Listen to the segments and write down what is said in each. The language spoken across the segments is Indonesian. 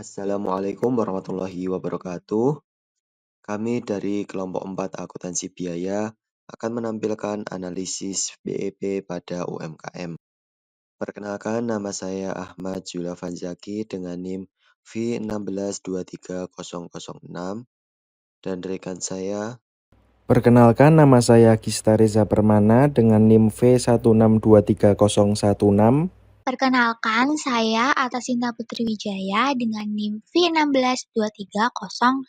Assalamualaikum warahmatullahi wabarakatuh. Kami dari kelompok 4 akuntansi biaya akan menampilkan analisis BEP pada UMKM. Perkenalkan, nama saya Ahmad Julafanzaki dengan NIM V1623006 dan rekan saya. Perkenalkan, nama saya Gista Reza Permana dengan NIM V1623016. Perkenalkan, saya Atasinta Putri Wijaya dengan NIM V1623018.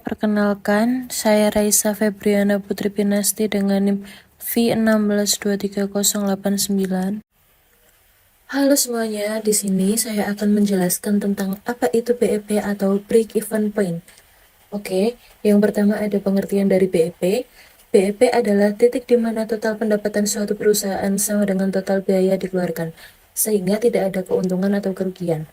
Perkenalkan, saya Raisa Febriana Putri Pinasti dengan NIM V1623089. Halo semuanya, di sini saya akan menjelaskan tentang apa itu BEP atau Break Even Point. Oke, yang pertama ada pengertian dari BEP. BEP adalah titik di mana total pendapatan suatu perusahaan sama dengan total biaya dikeluarkan, sehingga tidak ada keuntungan atau kerugian.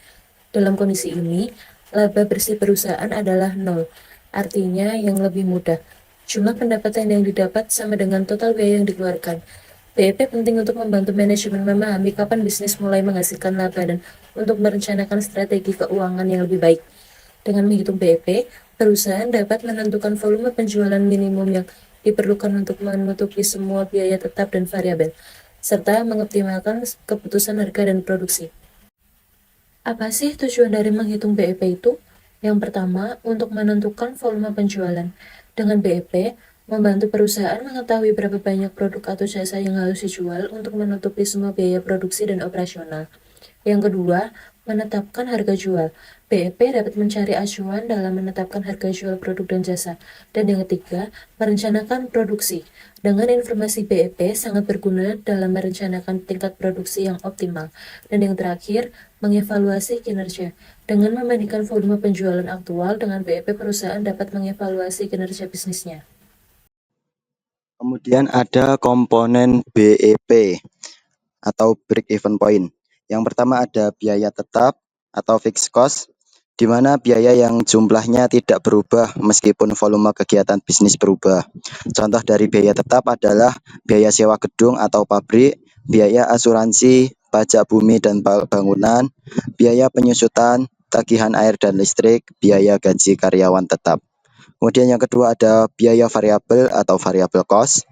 Dalam kondisi ini, laba bersih perusahaan adalah nol. Artinya yang lebih mudah, jumlah pendapatan yang didapat sama dengan total biaya yang dikeluarkan. BEP penting untuk membantu manajemen memahami kapan bisnis mulai menghasilkan laba dan untuk merencanakan strategi keuangan yang lebih baik. Dengan menghitung BEP, perusahaan dapat menentukan volume penjualan minimum yang diperlukan untuk menutupi semua biaya tetap dan variabel, serta mengoptimalkan keputusan harga dan produksi. Apa sih tujuan dari menghitung BEP itu? Yang pertama, untuk menentukan volume penjualan. Dengan BEP, membantu perusahaan mengetahui berapa banyak produk atau jasa yang harus dijual untuk menutupi semua biaya produksi dan operasional. Yang kedua, menetapkan harga jual. BEP dapat mencari acuan dalam menetapkan harga jual produk dan jasa. Dan yang ketiga, merencanakan produksi. Dengan informasi BEP sangat berguna dalam merencanakan tingkat produksi yang optimal. Dan yang terakhir, mengevaluasi kinerja. Dengan membandingkan volume penjualan aktual dengan BEP, perusahaan dapat mengevaluasi kinerja bisnisnya. Kemudian ada komponen BEP atau Break Even Point. Yang pertama ada biaya tetap atau fixed cost, di mana biaya yang jumlahnya tidak berubah meskipun volume kegiatan bisnis berubah. Contoh dari biaya tetap adalah biaya sewa gedung atau pabrik, biaya asuransi, pajak bumi dan bangunan, biaya penyusutan, tagihan air dan listrik, biaya gaji karyawan tetap. Kemudian yang kedua ada biaya variabel atau variable cost.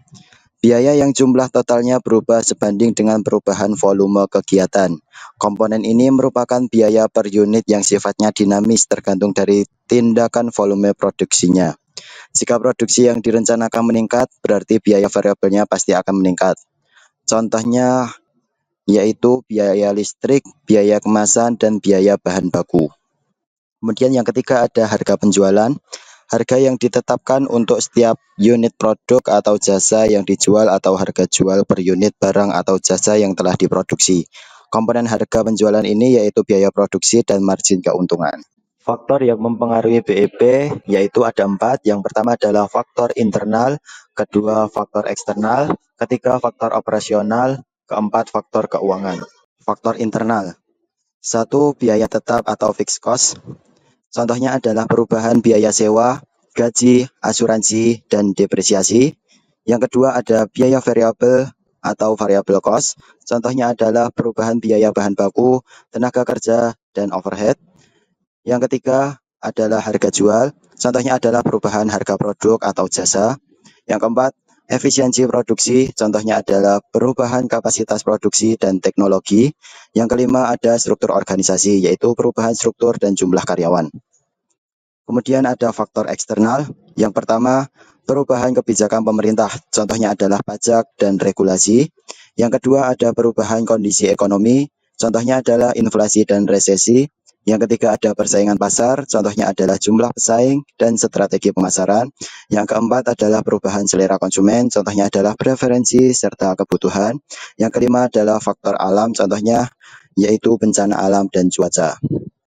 Biaya yang jumlah totalnya berubah sebanding dengan perubahan volume kegiatan. Komponen ini merupakan biaya per unit yang sifatnya dinamis tergantung dari tindakan volume produksinya. Jika produksi yang direncanakan meningkat, berarti biaya variabelnya pasti akan meningkat. Contohnya yaitu biaya listrik, biaya kemasan, dan biaya bahan baku. Kemudian yang ketiga ada harga penjualan. Harga yang ditetapkan untuk setiap unit produk atau jasa yang dijual atau harga jual per unit barang atau jasa yang telah diproduksi. Komponen harga penjualan ini yaitu biaya produksi dan margin keuntungan. Faktor yang mempengaruhi BEP yaitu ada 4. Yang pertama adalah faktor internal, kedua faktor eksternal, ketiga faktor operasional, keempat faktor keuangan. Faktor internal. 1. Biaya tetap atau fixed cost. Contohnya adalah perubahan biaya sewa, gaji, asuransi, dan depresiasi. Yang kedua ada biaya variabel atau variable cost. Contohnya adalah perubahan biaya bahan baku, tenaga kerja, dan overhead. Yang ketiga adalah harga jual. Contohnya adalah perubahan harga produk atau jasa. Yang keempat, efisiensi produksi. Contohnya adalah perubahan kapasitas produksi dan teknologi. Yang kelima ada struktur organisasi, yaitu perubahan struktur dan jumlah karyawan. Kemudian ada faktor eksternal. Yang pertama, perubahan kebijakan pemerintah. Contohnya adalah pajak dan regulasi. Yang kedua ada perubahan kondisi ekonomi. Contohnya adalah inflasi dan resesi. Yang ketiga ada persaingan pasar. Contohnya adalah jumlah pesaing dan strategi pemasaran. Yang keempat adalah perubahan selera konsumen. Contohnya adalah preferensi serta kebutuhan. Yang kelima adalah faktor alam. Contohnya yaitu bencana alam dan cuaca.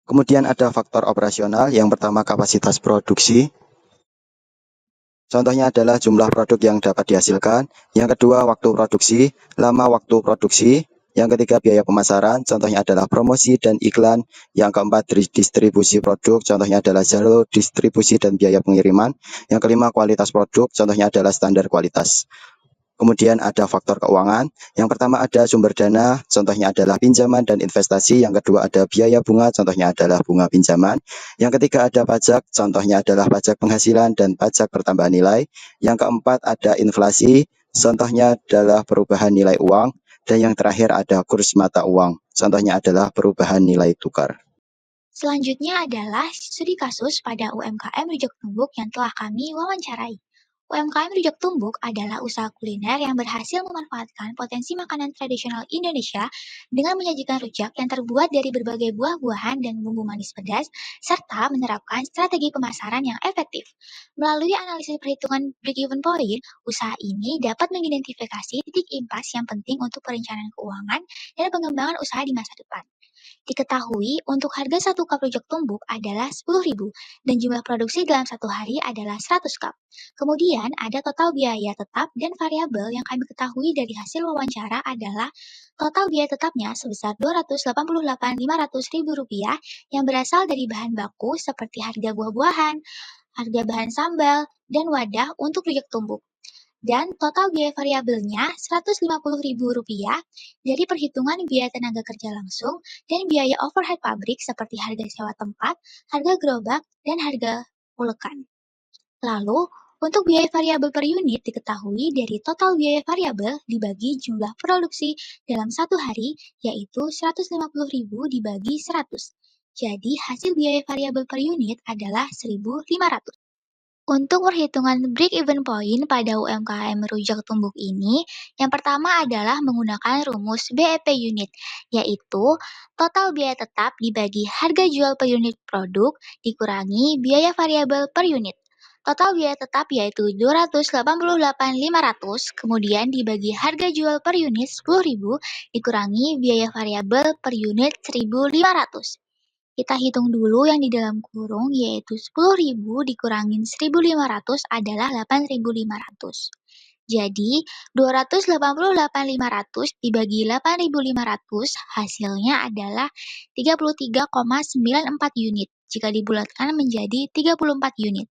Kemudian ada faktor operasional. Yang pertama kapasitas produksi. Contohnya adalah jumlah produk yang dapat dihasilkan. Yang kedua waktu produksi, lama waktu produksi. Yang ketiga biaya pemasaran. Contohnya adalah promosi dan iklan. Yang keempat distribusi produk. Contohnya adalah jalur distribusi dan biaya pengiriman. Yang kelima kualitas produk. Contohnya adalah standar kualitas. Kemudian ada faktor keuangan. Yang pertama ada sumber dana, contohnya adalah pinjaman dan investasi. Yang kedua ada biaya bunga, contohnya adalah bunga pinjaman. Yang ketiga ada pajak, contohnya adalah pajak penghasilan dan pajak pertambahan nilai. Yang keempat ada inflasi, contohnya adalah perubahan nilai uang. Dan yang terakhir ada kurs mata uang, contohnya adalah perubahan nilai tukar. Selanjutnya adalah studi kasus pada UMKM Rujak Tumbuk yang telah kami wawancarai. UMKM Rujak Tumbuk adalah usaha kuliner yang berhasil memanfaatkan potensi makanan tradisional Indonesia dengan menyajikan rujak yang terbuat dari berbagai buah-buahan dan bumbu manis pedas, serta menerapkan strategi pemasaran yang efektif. Melalui analisis perhitungan break-even point, usaha ini dapat mengidentifikasi titik impas yang penting untuk perencanaan keuangan dan pengembangan usaha di masa depan. Diketahui untuk harga 1 cup rujak tumbuk adalah 10.000 dan jumlah produksi dalam satu hari adalah 100 cup. Kemudian ada total biaya tetap dan variabel yang kami ketahui dari hasil wawancara adalah total biaya tetapnya sebesar Rp288.500.000 yang berasal dari bahan baku seperti harga buah-buahan, harga bahan sambal, dan wadah untuk rujak tumbuk. Dan total biaya variabelnya Rp150.000 dari perhitungan biaya tenaga kerja langsung dan biaya overhead pabrik seperti harga sewa tempat, harga gerobak, dan harga ulekan. Lalu, untuk biaya variabel per unit diketahui dari total biaya variabel dibagi jumlah produksi dalam satu hari, yaitu Rp150.000 dibagi 100. Jadi, hasil biaya variabel per unit adalah Rp1.500. Untuk perhitungan break-even point pada UMKM Rujak Tumbuk ini, yang pertama adalah menggunakan rumus BEP unit, yaitu total biaya tetap dibagi harga jual per unit produk dikurangi biaya variabel per unit. Total biaya tetap yaitu Rp288.500, kemudian dibagi harga jual per unit Rp10.000 dikurangi biaya variabel per unit Rp1.500. Kita hitung dulu yang di dalam kurung, yaitu 10.000 dikurangin 1.500 adalah 8.500. Jadi, 288.500 dibagi 8.500 hasilnya adalah 33,94 unit jika dibulatkan menjadi 34 unit.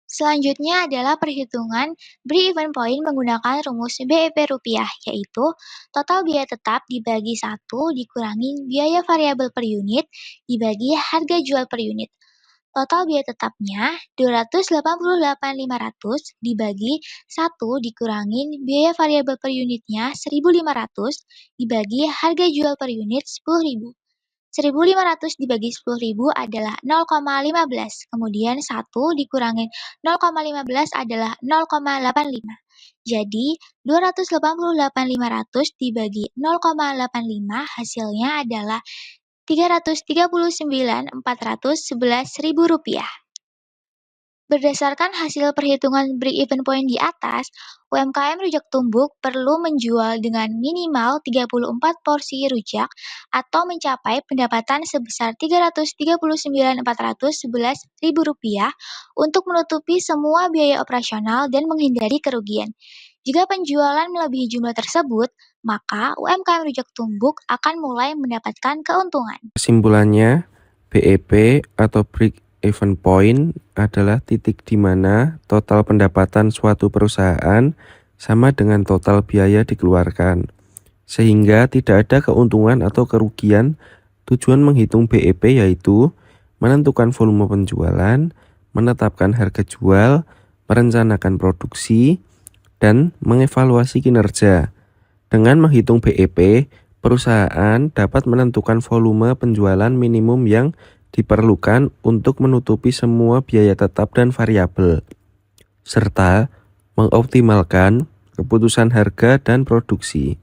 Selanjutnya adalah perhitungan break-even point menggunakan rumus BEP rupiah, yaitu total biaya tetap dibagi 1 dikurangi biaya variabel per unit dibagi harga jual per unit. Total biaya tetapnya Rp288.500 dibagi 1 dikurangi biaya variabel per unitnya Rp1.500 dibagi harga jual per unit Rp10.000. 1.500 dibagi 10.000 adalah 0,15, kemudian 1 dikurangi 0,15 adalah 0,85. Jadi, 288.500 dibagi 0,85 hasilnya adalah Rp339.411.000. Berdasarkan hasil perhitungan break-even point di atas, UMKM Rujak Tumbuk perlu menjual dengan minimal 34 porsi rujak atau mencapai pendapatan sebesar Rp339.411.000 untuk menutupi semua biaya operasional dan menghindari kerugian. Jika penjualan melebihi jumlah tersebut, maka UMKM Rujak Tumbuk akan mulai mendapatkan keuntungan. Kesimpulannya, BEP atau break-even point adalah titik di mana total pendapatan suatu perusahaan sama dengan total biaya dikeluarkan, sehingga tidak ada keuntungan atau kerugian. Tujuan menghitung BEP yaitu menentukan volume penjualan, menetapkan harga jual, merencanakan produksi, dan mengevaluasi kinerja. Dengan menghitung BEP, perusahaan dapat menentukan volume penjualan minimum yang diperlukan untuk menutupi semua biaya tetap dan variabel, serta mengoptimalkan keputusan harga dan produksi.